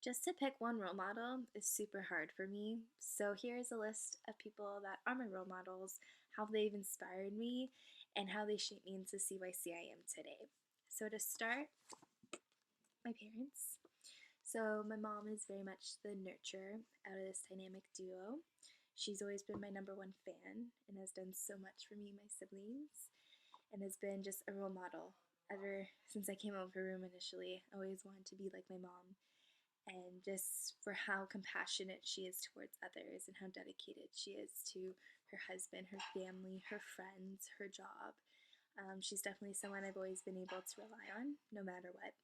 Just to pick one role model is super hard for me. So here's a list of people that are my role models, how they've inspired me, and how they shaped me into CYC I am today. So to start, my parents. So my mom is very much the nurturer out of this dynamic duo. She's always been my number one fan and has done so much for me and my siblings and has been just a role model ever since I came out of her room initially. I always wanted to be like my mom, and just for how compassionate she is towards others and how dedicated she is to her husband, her family, her friends, her job. She's definitely someone I've always been able to rely on no matter what.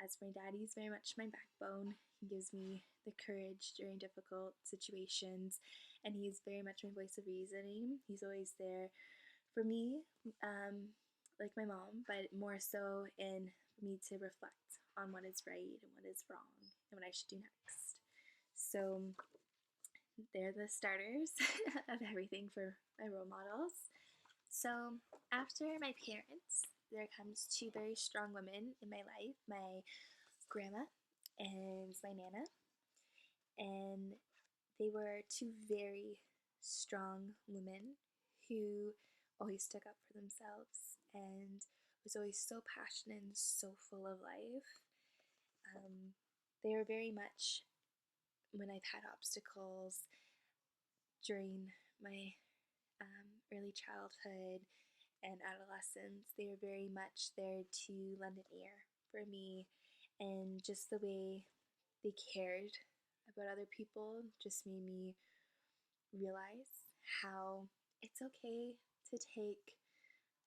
As my dad, he's very much my backbone. He gives me the courage during difficult situations, and he's very much my voice of reasoning. He's always there for me, like my mom, but more so in me to reflect on what is right and what is wrong and what I should do next. So they're the starters of everything for my role models. So after my parents, there comes two very strong women in my life, my grandma and my nana, and they were two very strong women who always stuck up for themselves and was always so passionate and so full of life. They were very much, when I've had obstacles during my early childhood and adolescence, they were very much there to lend an ear for me, and just the way they cared about other people just made me realize how it's okay to take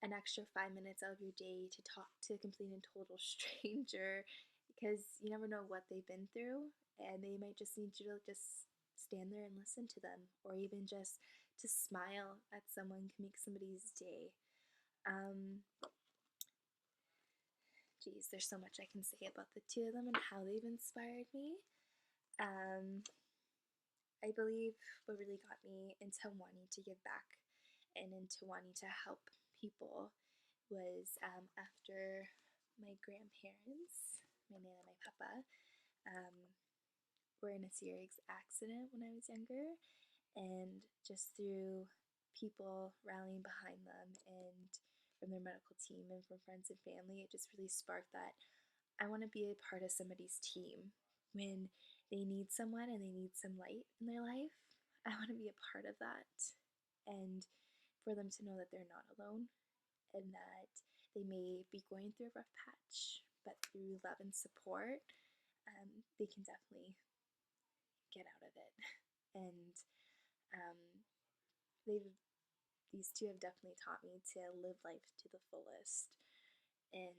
an extra 5 minutes out of your day to talk to a complete and total stranger, because you never know what they've been through, and they might just need you to just stand there and listen to them, or even just to smile at someone can make somebody's day. Um, Geez, there's so much I can say about the two of them and how they've inspired me. Um, I believe what really got me into wanting to give back and into wanting to help people was after my grandparents, my nana and my papa, were in a serious accident when I was younger, and just through people rallying behind them and from their medical team and from friends and family, it just really sparked that I want to be a part of somebody's team when they need someone and they need some light in their life. I want to be a part of that, and for them to know that they're not alone and that they may be going through a rough patch, but through love and support, they can definitely get out of it. And um, they've these two have definitely taught me to live life to the fullest, and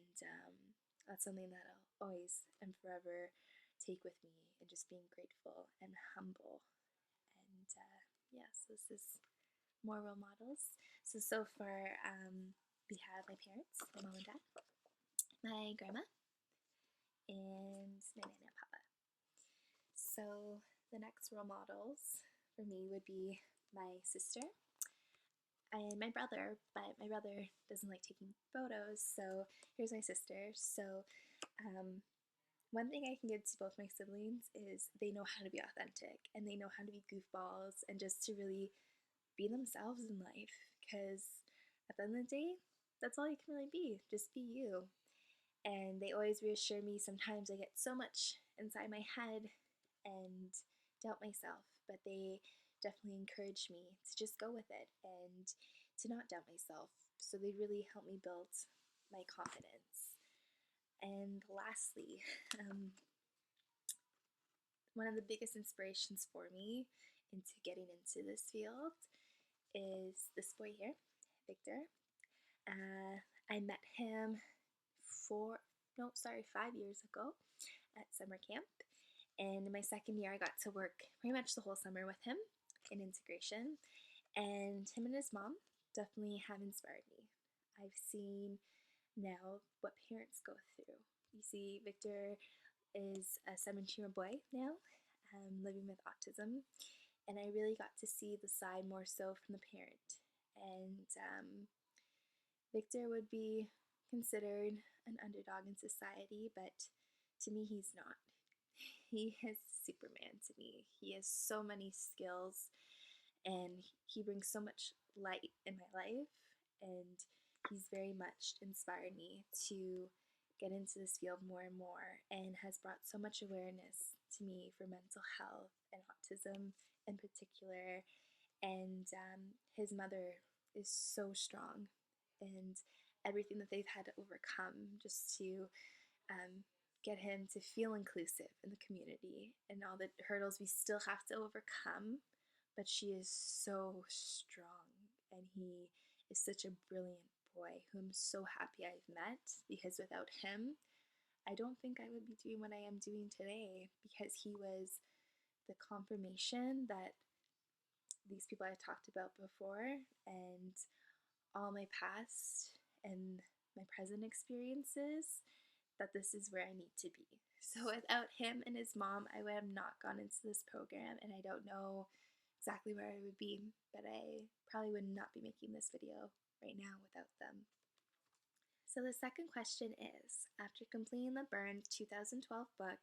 that's something that I'll always and forever take with me, and just being grateful and humble. And yeah, so this is more role models. So far, we have my parents, my mom and dad, my grandma, and my nana and papa. So the next role models for me would be my sister and my brother, but my brother doesn't like taking photos, so here's my sister. So one thing I can give to both my siblings is they know how to be authentic and they know how to be goofballs and just to really be themselves in life, because at the end of the day, that's all you can really be. Just be you. And they always reassure me. Sometimes I get so much inside my head and doubt myself, but they definitely encourage me to just go with it and to not doubt myself. So they really help me build my confidence. And lastly, one of the biggest inspirations for me into getting into this field is this boy here, Victor. I met him 5 years ago at summer camp. And in my second year, I got to work pretty much the whole summer with him in integration. And him and his mom definitely have inspired me. I've seen now what parents go through. You see, Victor is a 17-year-old boy now, living with autism. And I really got to see the side more so from the parent. And Victor would be considered an underdog in society, but to me, he's not. he is Superman to me. He has so many skills and he brings so much light in my life, and he's very much inspired me to get into this field more and more, and has brought so much awareness to me for mental health and autism in particular. And his mother is so strong, and everything that they've had to overcome just to um, get him to feel inclusive in the community, and all the hurdles we still have to overcome. But she is so strong, and he is such a brilliant boy who I'm so happy I've met, because without him, I don't think I would be doing what I am doing today, because he was the confirmation that these people I talked about before, and all my past and my present experiences, that this is where I need to be. So without him and his mom, I would have not gone into this program, and I don't know exactly where I would be, but I probably would not be making this video right now without them. So the second question is, after completing the Burns 2012 book,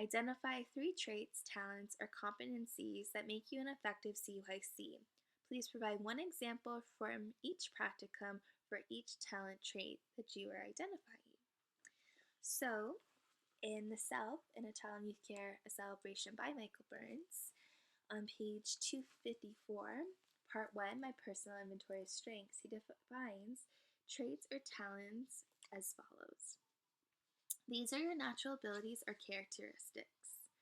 identify 3 traits, talents, or competencies that make you an effective CYC. Please provide one example from each practicum for each talent trait that you are identifying. So, in The Self, in A Child in Youth Care, A Celebration by Michael Burns, on page 254, Part 1, My Personal Inventory of Strengths, he defines traits or talents as follows. These are your natural abilities or characteristics.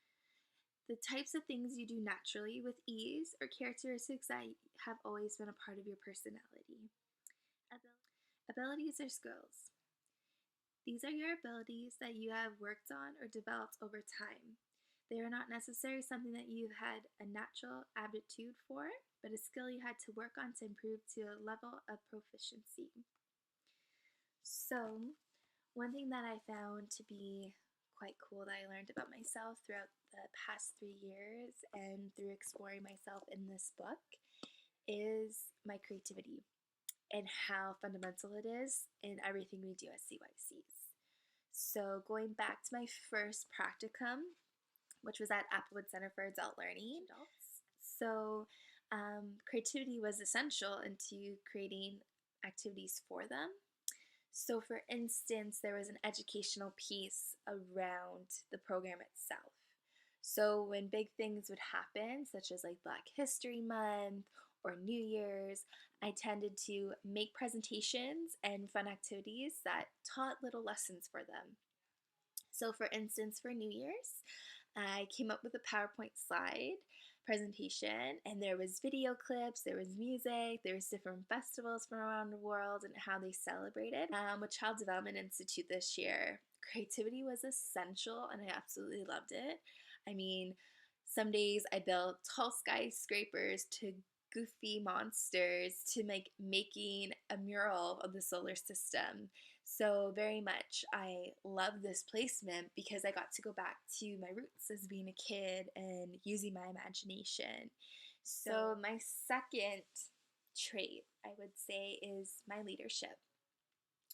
The types of things you do naturally with ease or characteristics that have always been a part of your personality. Abilities or skills. These are your abilities that you have worked on or developed over time. They are not necessarily something that you've had a natural aptitude for, but a skill you had to work on to improve to a level of proficiency. So, one thing that I found to be quite cool that I learned about myself throughout the past 3 years and through exploring myself in this book is my creativity and how fundamental it is in everything we do as CYCs. So going back to my first practicum, which was at Applewood Center for Adult Learning. So creativity was essential into creating activities for them. So for instance, there was an educational piece around the program itself. So when big things would happen, such as like Black History Month or New Year's, I tended to make presentations and fun activities that taught little lessons for them. So for instance, for New Year's, I came up with a PowerPoint slide presentation, and there was video clips, there was music, there was different festivals from around the world and how they celebrated. With Child Development Institute this year, creativity was essential, and I absolutely loved it. I mean, some days I built tall skyscrapers to goofy monsters to making a mural of the solar system. So very much I love this placement because I got to go back to my roots as being a kid and using my imagination. So my second trait, I would say, is my leadership,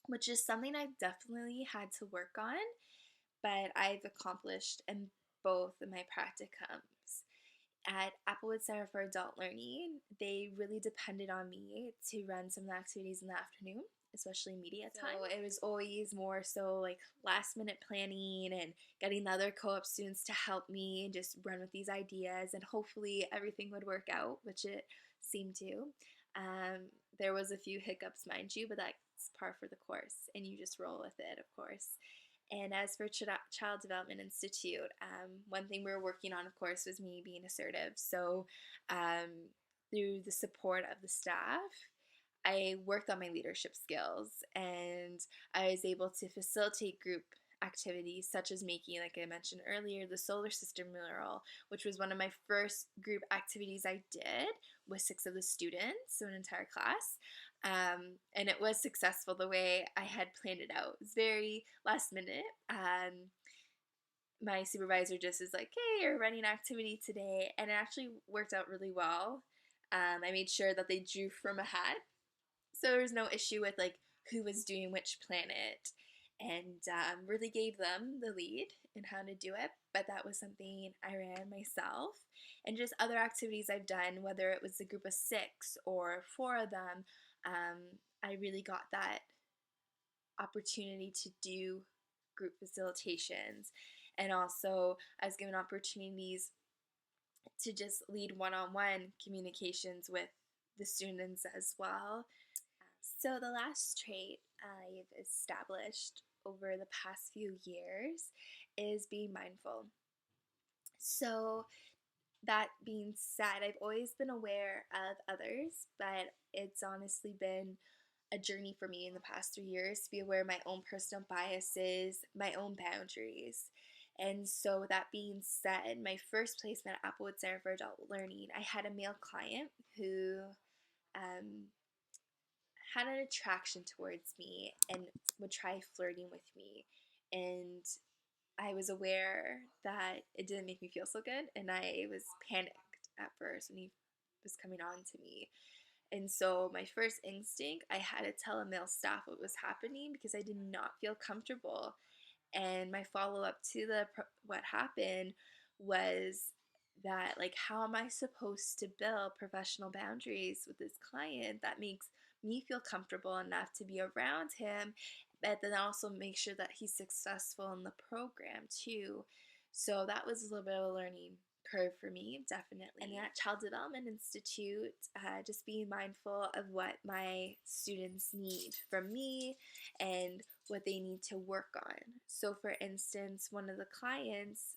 which is something I've definitely had to work on, but I've accomplished in both of my practicums. At Applewood Center for Adult Learning, they really depended on me to run some of the activities in the afternoon, especially media time. So it was always more so like last minute planning and getting the other co-op students to help me and just run with these ideas, and hopefully everything would work out, which it seemed to. There was a few hiccups, mind you, but that's par for the course, and you just roll with it, of course. And as for Child Development Institute, one thing we were working on, of course, was me being assertive. So through the support of the staff, I worked on my leadership skills, and I was able to facilitate group activities such as making, like I mentioned earlier, the solar system mural, which was one of my first group activities I did with 6 of the students, so an entire class. And it was successful the way I had planned it out. It was very last minute. My supervisor just is like, hey, you're running an activity today, and it actually worked out really well. I made sure that they drew from a hat, so there was no issue with like who was doing which planet. and really gave them the lead in how to do it. But that was something I ran myself. And just other activities I've done, whether it was a group of 6 or 4 of them, I really got that opportunity to do group facilitations. And also, I was given opportunities to just lead one-on-one communications with the students as well. So the last trait I've established over the past few years is being mindful. So that being said, I've always been aware of others, but it's honestly been a journey for me in the past 3 years to be aware of my own personal biases, my own boundaries. And so, with that being said, my first placement at Applewood Center for Adult Learning, I had a male client who um, had an attraction towards me and would try flirting with me. And I was aware that it didn't make me feel so good, and I was panicked at first when he was coming on to me. And so my first instinct, I had to tell a male staff what was happening because I did not feel comfortable. And my follow up to what happened was that, like, how am I supposed to build professional boundaries with this client that makes me feel comfortable enough to be around him, but then also make sure that he's successful in the program too. So that was a little bit of a learning curve for me, definitely. And at Child Development Institute, just being mindful of what my students need from me and what they need to work on. So for instance, one of the clients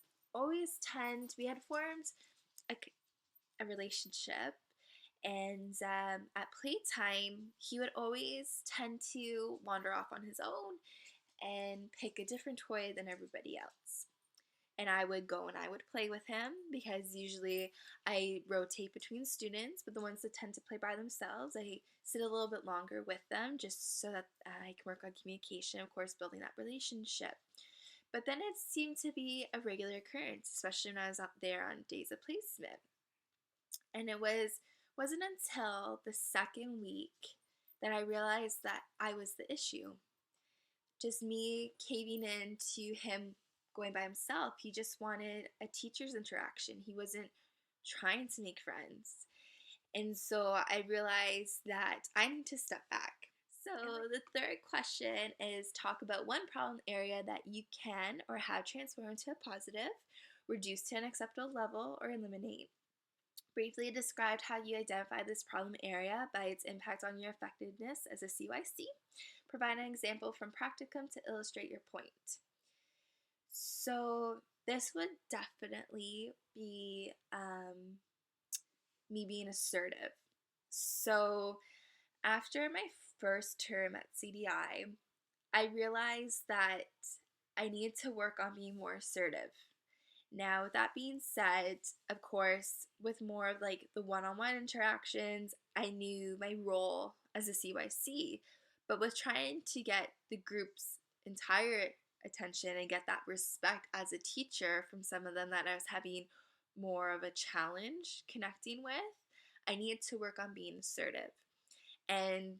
we had formed a relationship, and at playtime, he would always tend to wander off on his own and pick a different toy than everybody else. And I would go and I would play with him because usually I rotate between students, but the ones that tend to play by themselves, I sit a little bit longer with them just so that I can work on communication, of course, building that relationship. But then it seemed to be a regular occurrence, especially when I was out there on days of placement. And wasn't until the second week that I realized that I was the issue. Just me caving in to him going by himself. He just wanted a teacher's interaction. He wasn't trying to make friends. And so I realized that I need to step back. So the third question is talk about one problem area that you can or have transformed to a positive, reduce to an acceptable level, or eliminate. Briefly describe how you identify this problem area by its impact on your effectiveness as a CYC. Provide an example from practicum to illustrate your point. So this would definitely be me being assertive. So after my first term at CDI, I realized that I needed to work on being more assertive. Now, with that being said, of course, with more of like the one-on-one interactions, I knew my role as a CYC, but with trying to get the group's entire attention and get that respect as a teacher from some of them that I was having more of a challenge connecting with, I needed to work on being assertive. And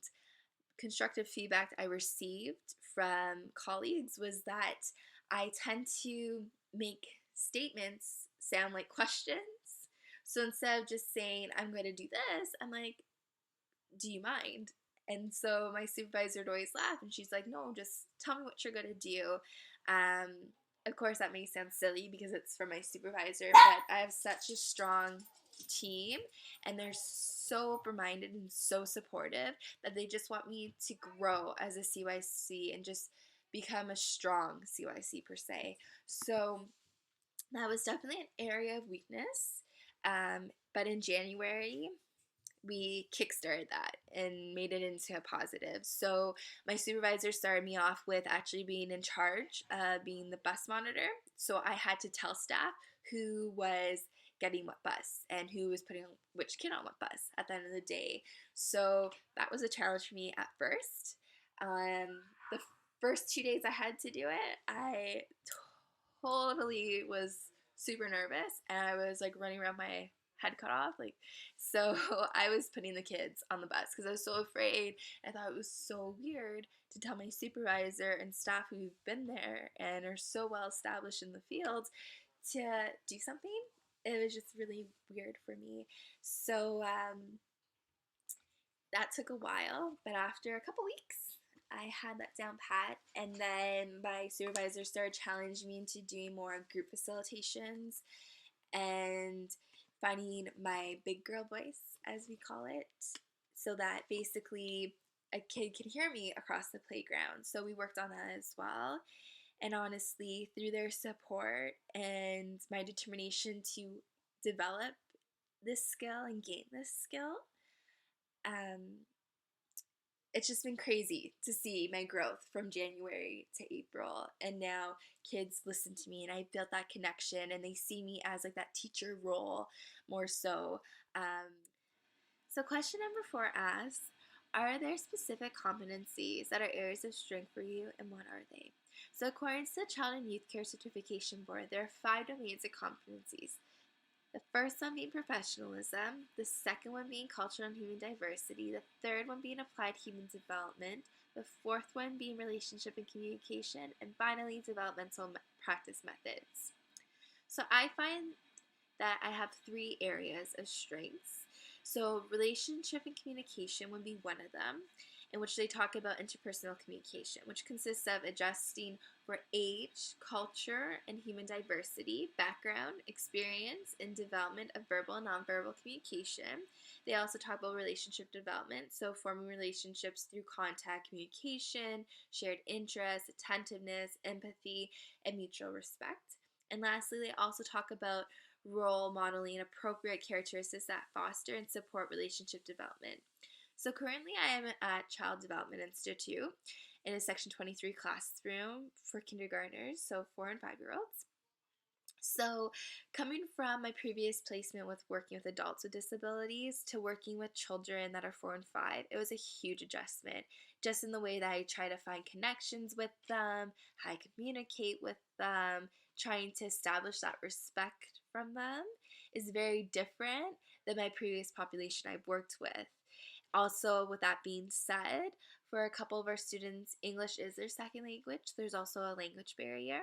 constructive feedback I received from colleagues was that I tend to make statements sound like questions. So instead of just saying, I'm going to do this, I'm like, do you mind? And so my supervisor would always laugh, and she's like, no, just tell me what you're going to do. Of course, that may sound silly because it's from my supervisor, but I have such a strong team, and they're so open-minded and so supportive that they just want me to grow as a CYC and just become a strong CYC per se. So that was definitely an area of weakness. But in January, we kickstarted that and made it into a positive. So my supervisor started me off with actually being in charge of being the bus monitor. So I had to tell staff who was getting what bus and who was putting which kid on what bus at the end of the day. So that was a challenge for me at first. The first 2 days I had to do it, I totally was super nervous, and I was like running around my head cut off. Like, so I was putting the kids on the bus because I was so afraid. I thought it was so weird to tell my supervisor and staff who've been there and are so well established in the field to do something. It was just really weird for me. So that took a while, but after a couple weeks, I had that down pat, and then my supervisor started challenging me into doing more group facilitations and finding my big girl voice, as we call it, so that basically a kid can hear me across the playground. So we worked on that as well. And honestly, through their support and my determination to develop this skill and gain this skill, um, it's just been crazy to see my growth from January to April. And now kids listen to me and I built that connection and they see me as like that teacher role more so. So question number 4 asks, are there specific competencies that are areas of strength for you, and what are they? So according to the Child and Youth Care Certification Board, there are 5 domains of competencies. The first one being professionalism, the second one being cultural and human diversity, the third one being applied human development, the fourth one being relationship and communication, and finally developmental practice methods. So I find that I have 3 areas of strengths. So relationship and communication would be one of them, in which they talk about interpersonal communication, which consists of adjusting for age, culture, and human diversity, background, experience, and development of verbal and nonverbal communication. They also talk about relationship development, so forming relationships through contact communication, shared interests, attentiveness, empathy, and mutual respect. And lastly, they also talk about role modeling appropriate characteristics that foster and support relationship development. So currently I am at Child Development Institute in a Section 23 classroom for kindergartners, so 4 and 5-year-olds. So coming from my previous placement with working with adults with disabilities to working with children that are 4 and 5, it was a huge adjustment, just in the way that I try to find connections with them, how I communicate with them, trying to establish that respect from them is very different than my previous population I've worked with. Also, with that being said, for a couple of our students, English is their second language. There's also a language barrier.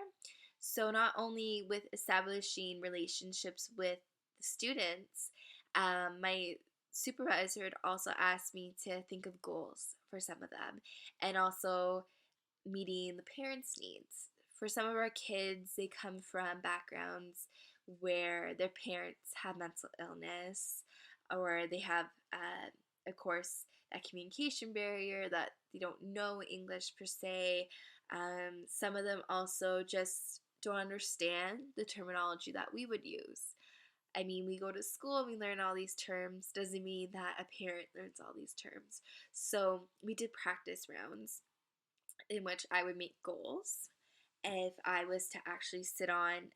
So not only with establishing relationships with the students, my supervisor had also asked me to think of goals for some of them and also meeting the parents' needs. For some of our kids, they come from backgrounds where their parents have mental illness or they have, of course, that communication barrier that they don't know English per se. Some of them also just don't understand the terminology that we would use. I mean, we go to school, we learn all these terms, doesn't mean that a parent learns all these terms. So we did practice rounds in which I would make goals if I was to actually sit on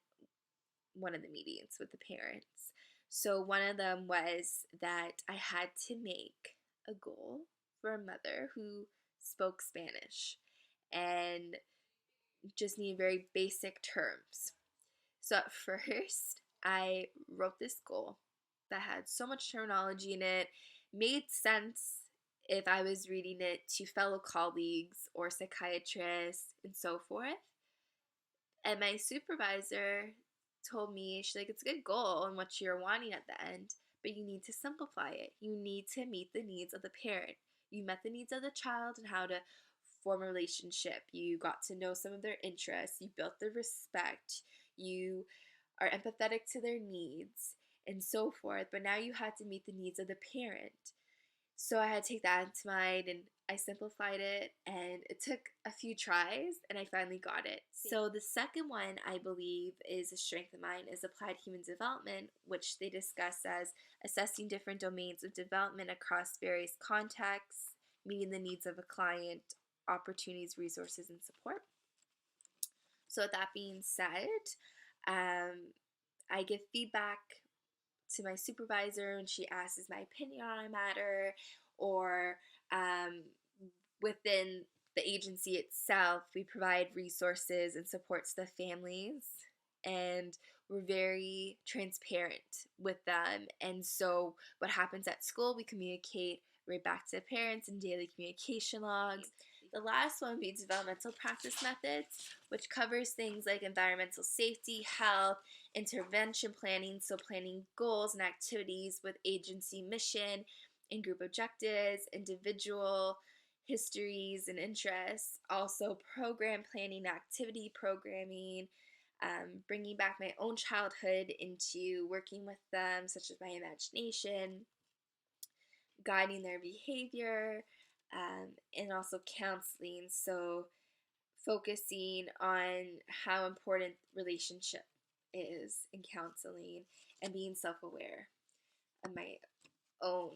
one of the meetings with the parents. So one of them was that I had to make a goal for a mother who spoke Spanish and just needed very basic terms. So at first, I wrote this goal that had so much terminology in it, made sense if I was reading it to fellow colleagues or psychiatrists and so forth. And my supervisor told me, she's like, it's a good goal and what you're wanting at the end, but you need to simplify it. You need to meet the needs of the parent. You met the needs of the child and how to form a relationship. You got to know some of their interests. You built their respect. You are empathetic to their needs and so forth. But now you had to meet the needs of the parent. So I had to take that into mind and I simplified it, and it took a few tries and I finally got it. So the second one I believe is a strength of mine is applied human development, which they discuss as assessing different domains of development across various contexts, meeting the needs of a client, opportunities, resources, and support. So with that being said, I give feedback to my supervisor and she asks my opinion on a matter, or within the agency itself, we provide resources and support to the families and we're very transparent with them. And so what happens at school, we communicate right back to parents in daily communication logs. The last one would be developmental practice methods, which covers things like environmental safety, health, intervention planning, so planning goals and activities with agency mission and group objectives, individual histories and interests, also program planning, activity programming, bringing back my own childhood into working with them, such as my imagination, guiding their behavior, and also counseling. So, focusing on how important relationship is in counseling and being self aware of my own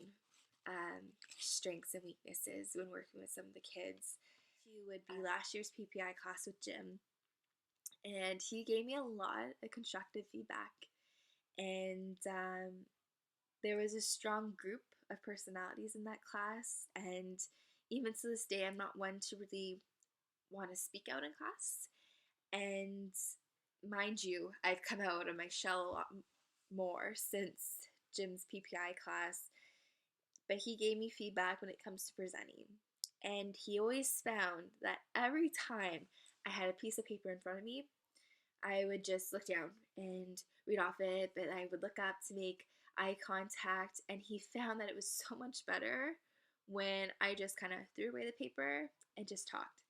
strengths and weaknesses when working with some of the kids. He would be last year's PPI class with Jim, and he gave me a lot of constructive feedback. And there was a strong group of personalities in that class, and even to this day, I'm not one to really want to speak out in class. And mind you, I've come out of my shell a lot more since Jim's PPI class, but he gave me feedback when it comes to presenting. And he always found that every time I had a piece of paper in front of me, I would just look down and read off it, but I would look up to make eye contact. And he found that it was so much better when I just kind of threw away the paper and just talked.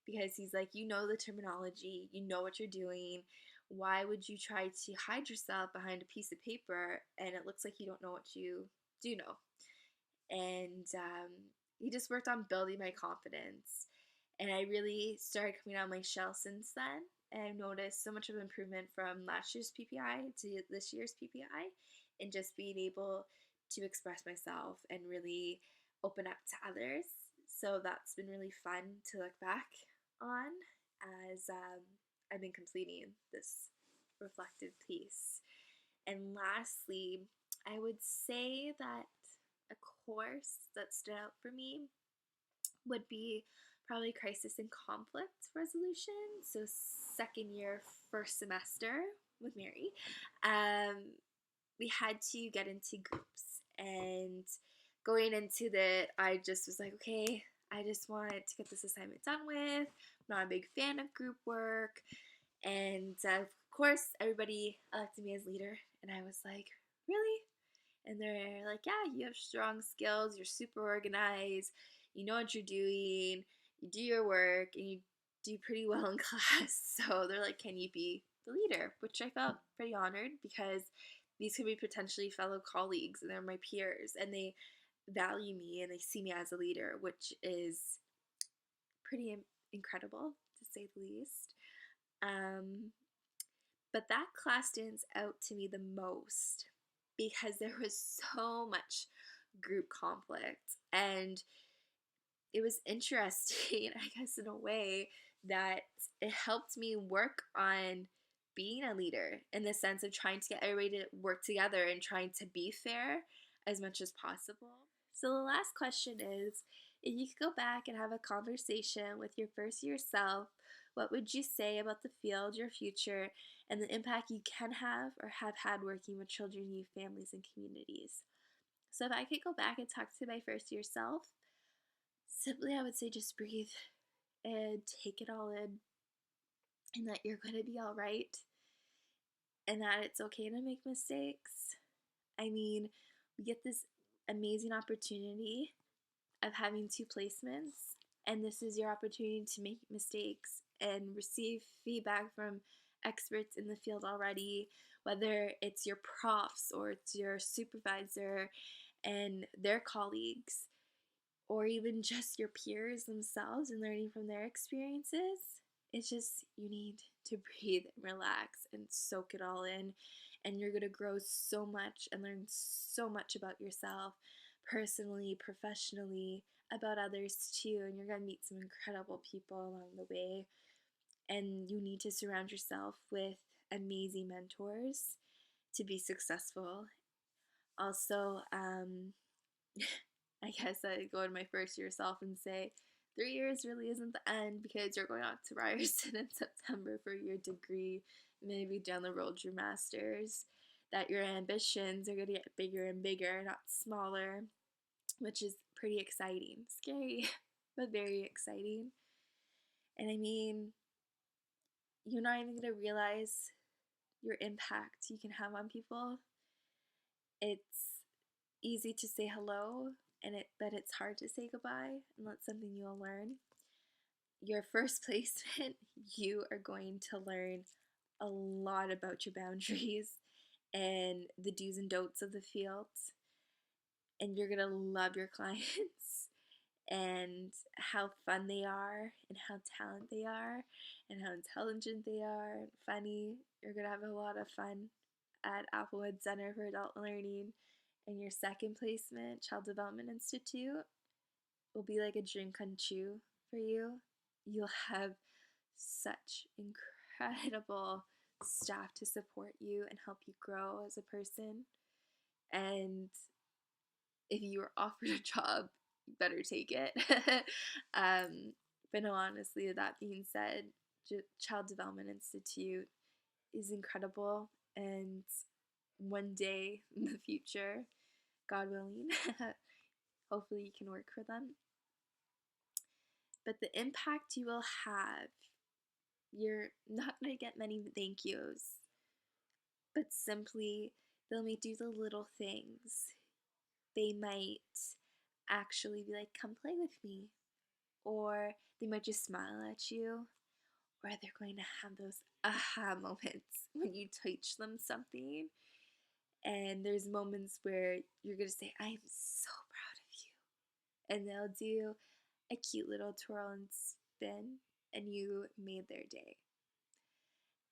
Because he's like, you know the terminology, you know what you're doing. Why would you try to hide yourself behind a piece of paper and it looks like you don't know what you do know? And he just worked on building my confidence. And I really started coming out of my shell since then. And I've noticed so much of improvement from last year's PPI to this year's PPI, and just being able to express myself and really open up to others. So that's been really fun to look back on as I've been completing this reflective piece. And lastly, I would say that a course that stood out for me would be probably crisis and conflict resolution. So second year, first semester with Mary, we had to get into groups, and going into that, I just was like, okay, I just want to get this assignment done with. I'm not a big fan of group work, and of course, everybody elected me as leader, and I was like, really? And they're like, yeah, you have strong skills, you're super organized, you know what you're doing, you do your work, and you do pretty well in class. So they're like, can you be the leader? Which I felt pretty honored, because these could be potentially fellow colleagues and they're my peers, and they value me and they see me as a leader, which is pretty incredible to say the least. But that class stands out to me the most because there was so much group conflict, and it was interesting, I guess, in a way that it helped me work on being a leader, in the sense of trying to get everybody to work together and trying to be fair as much as possible. So the last question is, if you could go back and have a conversation with your first year self, what would you say about the field, your future, and the impact you can have or have had working with children, youth, families, and communities? So if I could go back and talk to my first year self, simply I would say just breathe and take it all in, and that you're going to be all right, and that it's okay to make mistakes. I mean, we get this amazing opportunity of having 2 placements, and this is your opportunity to make mistakes and receive feedback from experts in the field already, whether it's your profs or it's your supervisor and their colleagues, or even just your peers themselves and learning from their experiences. It's just, you need to breathe and relax and soak it all in, and you're going to grow so much and learn so much about yourself, personally, professionally, about others too, and you're going to meet some incredible people along the way. And you need to surround yourself with amazing mentors to be successful. Also, I guess I'd go to my first year self and say, 3 years really isn't the end because you're going out to Ryerson in September for your degree, maybe down the road your master's, that your ambitions are going to get bigger and bigger, not smaller, which is pretty exciting. Scary, but very exciting. And I mean, you're not even going to realize your impact you can have on people. It's easy to say hello, but it's hard to say goodbye, and that's something you'll learn. Your first placement, you are going to learn a lot about your boundaries and the do's and don'ts of the field, and you're gonna love your clients and how fun they are and how talented they are and how intelligent they are and funny. You're gonna have a lot of fun at Applewood Center for Adult Learning. And your second placement, Child Development Institute, will be like a dream come true for you. You'll have such incredible staff to support you and help you grow as a person. And if you were offered a job, you better take it. But no, honestly, with that being said, Child Development Institute is incredible. And one day in the future, God willing, hopefully you can work for them. But the impact you will have, you're not going to get many thank yous, but simply they'll make do the little things. They might actually be like, come play with me. Or they might just smile at you. Or they're going to have those aha moments when you teach them something. And there's moments where you're going to say, I am so proud of you. And they'll do a cute little twirl and spin, and you made their day.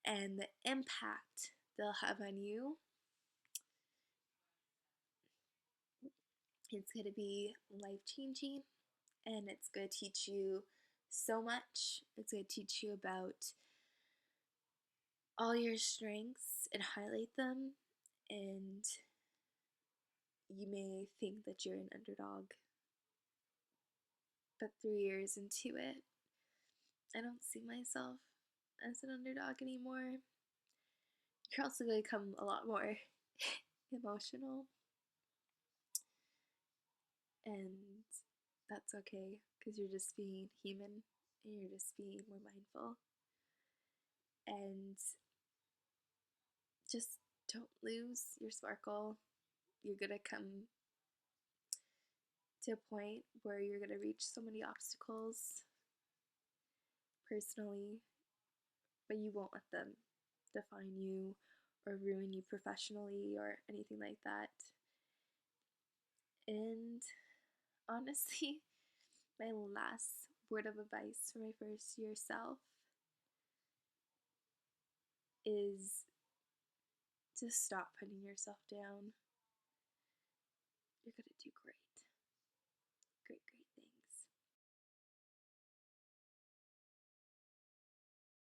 And the impact they'll have on you, it's going to be life-changing, and it's going to teach you so much. It's going to teach you about all your strengths and highlight them, and you may think that you're an underdog, but 3 years into it, I don't see myself as an underdog anymore. You're also going to become a lot more emotional, and that's okay because you're just being human and you're just being more mindful. And just don't lose your sparkle. You're gonna come to a point where you're gonna reach so many obstacles personally, but you won't let them define you or ruin you professionally or anything like that. And honestly, my last word of advice for my first year self is to stop putting yourself down.